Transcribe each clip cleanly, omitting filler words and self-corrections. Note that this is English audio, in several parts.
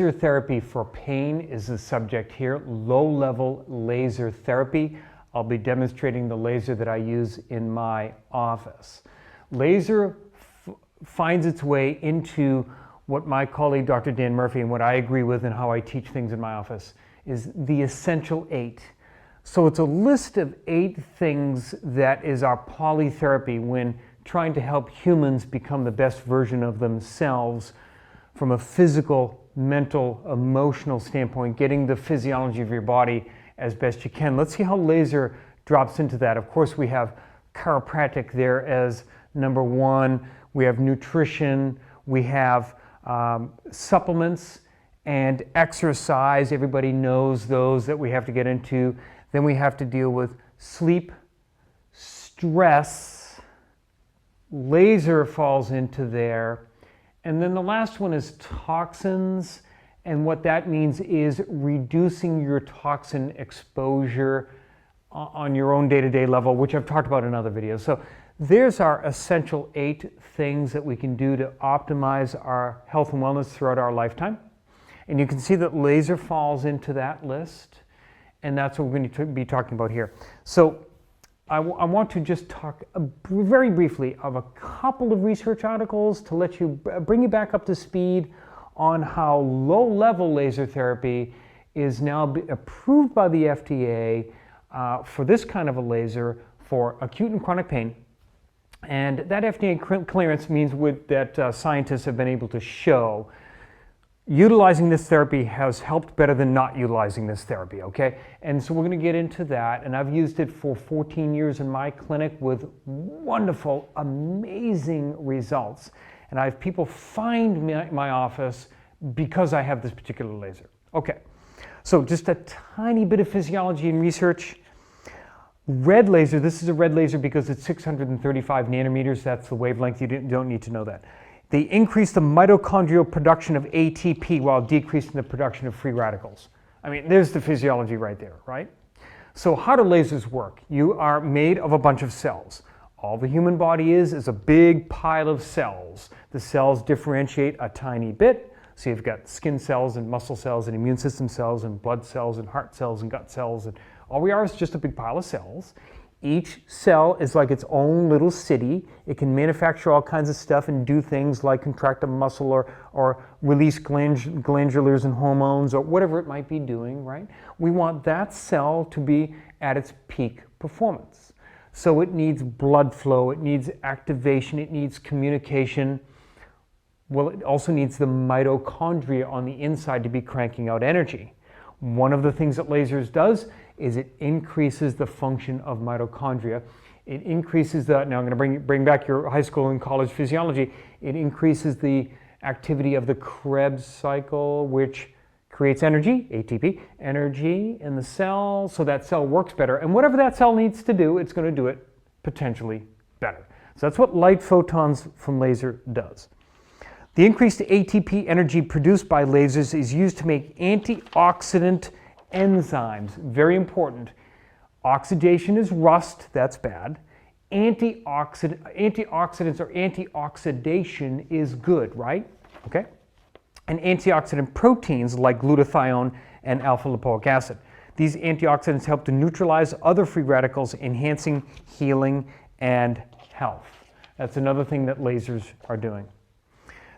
Laser therapy for pain is the subject here. Low-level laser therapy. I'll be demonstrating the laser that I use in my office. Laser finds its way into what my colleague Dr. Dan Murphy, and what I agree with and how I teach things in my office, is the essential 8. So it's a list of 8 things that is our polytherapy when trying to help humans become the best version of themselves from a physical, mental, emotional standpoint, getting the physiology of your body as best you can. Let's see how laser drops into that. Of course, we have chiropractic there as number 1. We have nutrition. We have supplements and exercise. Everybody knows those that we have to get into. Then we have to deal with sleep, stress. Laser falls into there. And then the last one is toxins. And what that means is reducing your toxin exposure on your own day-to-day level, which I've talked about in other videos. So there's our essential 8 things that we can do to optimize our health and wellness throughout our lifetime. And you can see that laser falls into that list. And that's what we're going to be talking about here. So I want to just talk very briefly of a couple of research articles to let you bring you back up to speed on how low-level laser therapy is now approved by the FDA for this kind of a laser for acute and chronic pain. And that FDA clearance means that scientists have been able to show utilizing this therapy has helped better than not utilizing this therapy, okay? And so we're going to get into that, and I've used it for 14 years in my clinic with wonderful, amazing results. And I have people find my office because I have this particular laser. Okay, so just a tiny bit of physiology and research. Red laser, this is a red laser because it's 635 nanometers. That's the wavelength. You don't need to know that. They increase the mitochondrial production of ATP while decreasing the production of free radicals. I mean, there's the physiology right there, right? So how do lasers work? You are made of a bunch of cells. All the human body is a big pile of cells. The cells differentiate a tiny bit. So you've got skin cells and muscle cells and immune system cells and blood cells and heart cells and gut cells. And all we are is just a big pile of cells. Each cell is like its own little city. It can manufacture all kinds of stuff and do things like contract a muscle or release glandulars and hormones or whatever it might be doing, right? We want that cell to be at its peak performance. So it needs blood flow, it needs activation, it needs communication. Well, it also needs the mitochondria on the inside to be cranking out energy. One of the things that lasers does is it increases the function of mitochondria. It increases the, now I'm going to bring back your high school and college physiology, it increases the activity of the Krebs cycle, which creates energy, ATP, energy in the cell, so that cell works better. And whatever that cell needs to do, it's going to do it potentially better. So that's what light photons from laser does. The increased ATP energy produced by lasers is used to make antioxidant enzymes. Very important. Oxidation is rust, that's bad. Antioxidants or antioxidation is good, right? Okay? And antioxidant proteins like glutathione and alpha lipoic acid. These antioxidants help to neutralize other free radicals, enhancing healing and health. That's another thing that lasers are doing.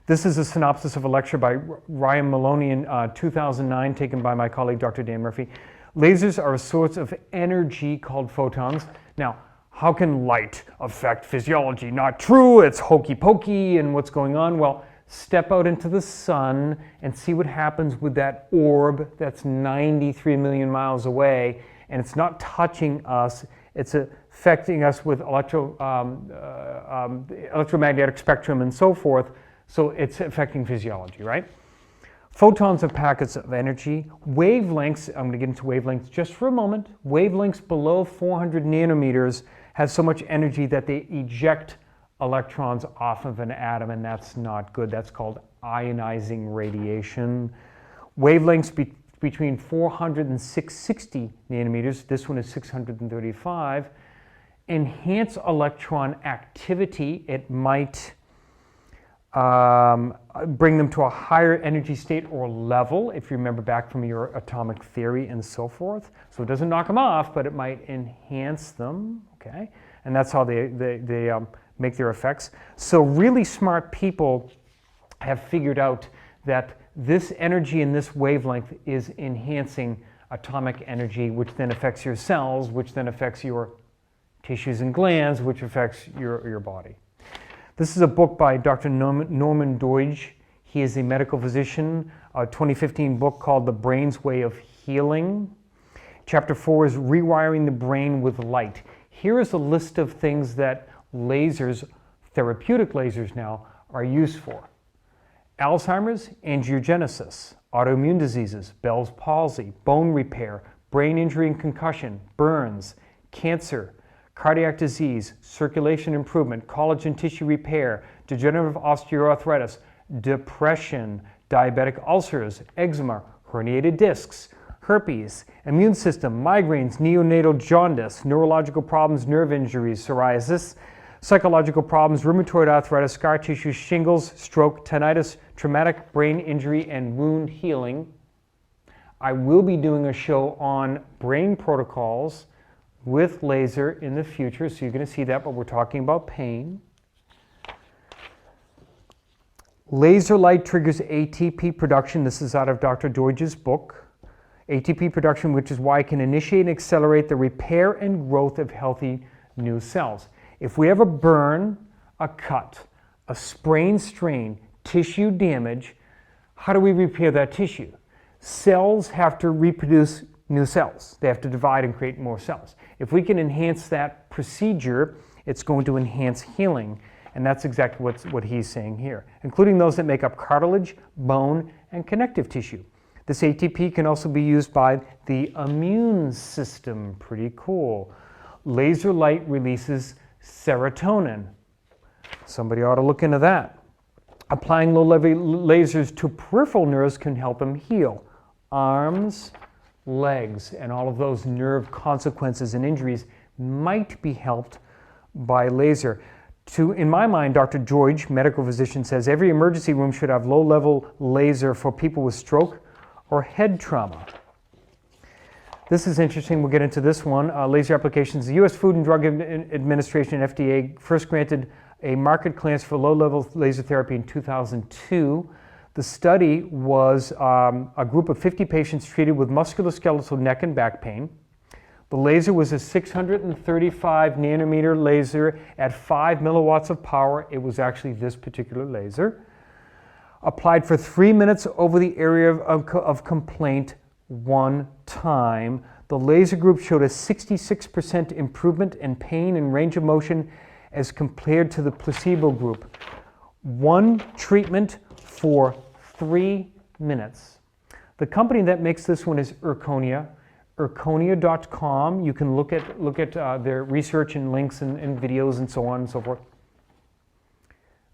This is a synopsis of a lecture by Ryan Maloney in 2009, taken by my colleague Dr. Dan Murphy. Lasers are a source of energy called photons. Now, how can light affect physiology? Not true, it's hokey pokey and what's going on? Well, step out into the sun and see what happens with that orb that's 93 million miles away, and it's not touching us, it's affecting us with electromagnetic spectrum and so forth. So it's affecting physiology, right? Photons are packets of energy. Wavelengths, I'm going to get into wavelengths just for a moment. Wavelengths below 400 nanometers have so much energy that they eject electrons off of an atom, and that's not good. That's called ionizing radiation. Wavelengths between 400 and 660 nanometers, this one is 635, enhance electron activity. It might bring them to a higher energy state or level, if you remember back from your atomic theory and so forth. So it doesn't knock them off, but it might enhance them, okay? And that's how they make their effects. So really smart people have figured out that this energy and this wavelength is enhancing atomic energy, which then affects your cells, which then affects your tissues and glands, which affects your body. This is a book by Dr. Norman Doidge. He is a medical physician, a 2015 book called The Brain's Way of Healing. Chapter 4 is Rewiring the Brain with Light. Here is a list of things that lasers, therapeutic lasers now, are used for. Alzheimer's, angiogenesis, autoimmune diseases, Bell's palsy, bone repair, brain injury and concussion, burns, cancer, cardiac disease, circulation improvement, collagen tissue repair, degenerative osteoarthritis, depression, diabetic ulcers, eczema, herniated discs, herpes, immune system, migraines, neonatal jaundice, neurological problems, nerve injuries, psoriasis, psychological problems, rheumatoid arthritis, scar tissue, shingles, stroke, tinnitus, traumatic brain injury, and wound healing. I will be doing a show on brain protocols with laser in the future, so you're going to see that, but we're talking about pain. Laser light triggers ATP production. This is out of Dr. Doidge's book. ATP production, which is why it can initiate and accelerate the repair and growth of healthy new cells. If we have a burn, a cut, a sprain, strain, tissue damage, how do we repair that tissue? Cells have to reproduce new cells. They have to divide and create more cells. If we can enhance that procedure, it's going to enhance healing. And that's exactly what he's saying here, including those that make up cartilage, bone, and connective tissue. This ATP can also be used by the immune system. Pretty cool. Laser light releases serotonin. Somebody ought to look into that. Applying low-level lasers to peripheral nerves can help them heal. Arms, legs, and all of those nerve consequences and injuries might be helped by laser. In my mind, Dr. George, medical physician, says every emergency room should have low-level laser for people with stroke or head trauma. This is interesting. We'll get into this one. Laser applications. The U.S. Food and Drug Administration, FDA, first granted a market clearance for low-level laser therapy in 2002. The study was a group of 50 patients treated with musculoskeletal neck and back pain. The laser was a 635 nanometer laser at 5 milliwatts of power. It was actually this particular laser. Applied for 3 minutes over the area of complaint one time. The laser group showed a 66% improvement in pain and range of motion as compared to the placebo group. One treatment for 3 minutes. The company that makes this one is Urconia. Urconia.com. You can look at their research and links and videos and so on and so forth.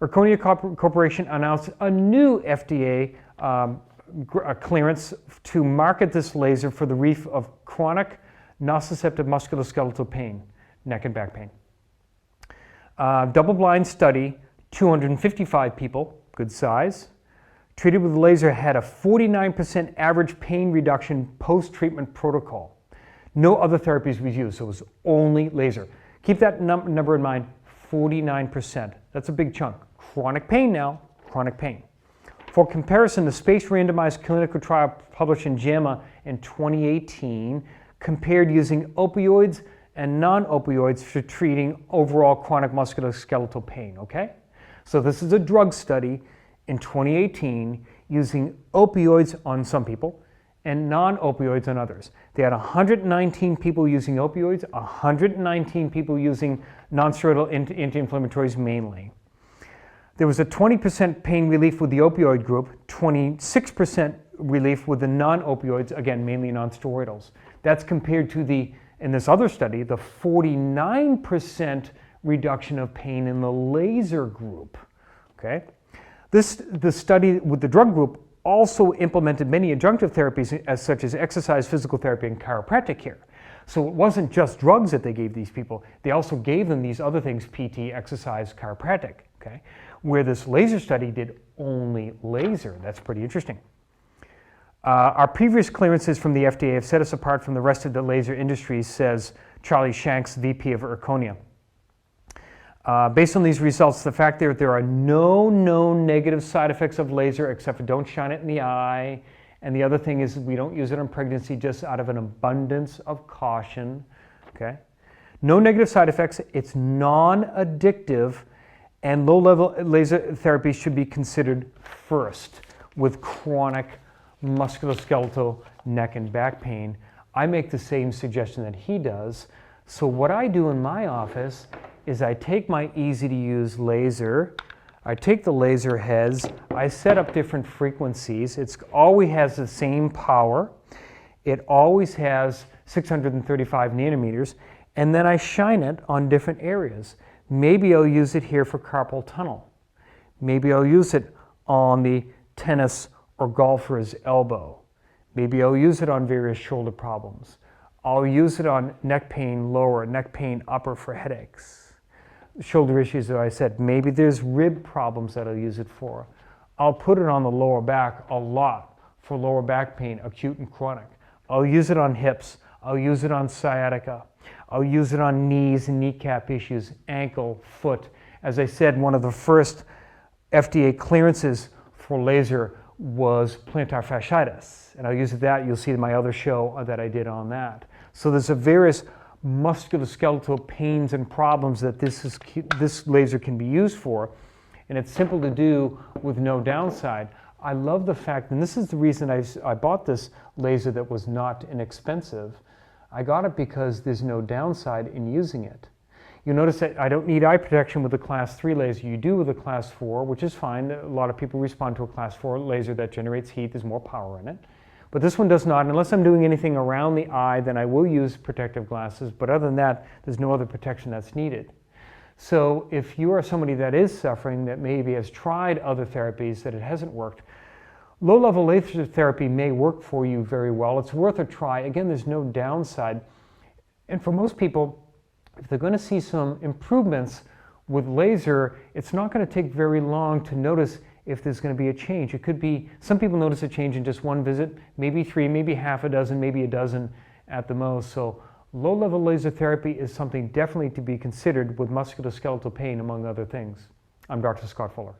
Urconia Corporation announced a new FDA clearance to market this laser for the relief of chronic nociceptive musculoskeletal pain, neck and back pain. Double-blind study, 255 people, good size, treated with laser had a 49% average pain reduction post-treatment protocol. No other therapies was used, so it was only laser. Keep that number in mind, 49%. That's a big chunk. Chronic pain now, chronic pain. For comparison, the space randomized clinical trial published in JAMA in 2018 compared using opioids and non-opioids for treating overall chronic musculoskeletal pain, okay? So this is a drug study in 2018 using opioids on some people and non-opioids on others. They had 119 people using opioids, 119 people using non-steroidal anti-inflammatories mainly. There was a 20% pain relief with the opioid group, 26% relief with the non-opioids, again, mainly non-steroidals. That's compared to in this other study, the 49% reduction of pain in the laser group, okay? The study with the drug group also implemented many adjunctive therapies such as exercise, physical therapy, and chiropractic care. So it wasn't just drugs that they gave these people. They also gave them these other things, PT, exercise, chiropractic, okay? Where this laser study did only laser. That's pretty interesting. Our previous clearances from the FDA have set us apart from the rest of the laser industry, says Charlie Shanks, VP of Erconia. Based on these results, the fact that there are no known negative side effects of laser except for don't shine it in the eye. And the other thing is we don't use it on pregnancy just out of an abundance of caution. Okay? No negative side effects. It's non-addictive, and low-level laser therapy should be considered first with chronic musculoskeletal neck and back pain. I make the same suggestion that he does. So what I do in my office is I take my easy-to-use laser, I take the laser heads, I set up different frequencies. It always has the same power. It always has 635 nanometers, and then I shine it on different areas. Maybe I'll use it here for carpal tunnel. Maybe I'll use it on the tennis or golfer's elbow. Maybe I'll use it on various shoulder problems. I'll use it on neck pain lower, neck pain upper for headaches. Shoulder issues that I said. Maybe there's rib problems that I'll use it for. I'll put it on the lower back a lot for lower back pain, acute and chronic. I'll use it on hips. I'll use it on sciatica. I'll use it on knees and kneecap issues, ankle, foot. As I said, one of the first FDA clearances for laser was plantar fasciitis. And I'll use that. You'll see my other show that I did on that. So there's a various musculoskeletal pains and problems that this laser can be used for, and it's simple to do with no downside. I love the fact, and this is the reason I bought this laser that was not inexpensive. I got it because there's no downside in using it. You notice that I don't need eye protection with the class 3 laser. You do with a class 4, which is fine. A lot of people respond to a class 4 laser that generates heat. There's more power in it. But this one does not. Unless I'm doing anything around the eye, then I will use protective glasses. But other than that, there's no other protection that's needed. So if you are somebody that is suffering, that maybe has tried other therapies, that it hasn't worked, low-level laser therapy may work for you very well. It's worth a try. Again, there's no downside. And for most people, if they're going to see some improvements with laser, it's not going to take very long to notice if there's going to be a change. It could be, some people notice a change in just one visit, maybe 3, maybe half a dozen, maybe a dozen at the most. So low-level laser therapy is something definitely to be considered with musculoskeletal pain, among other things. I'm Dr. Scott Fuller.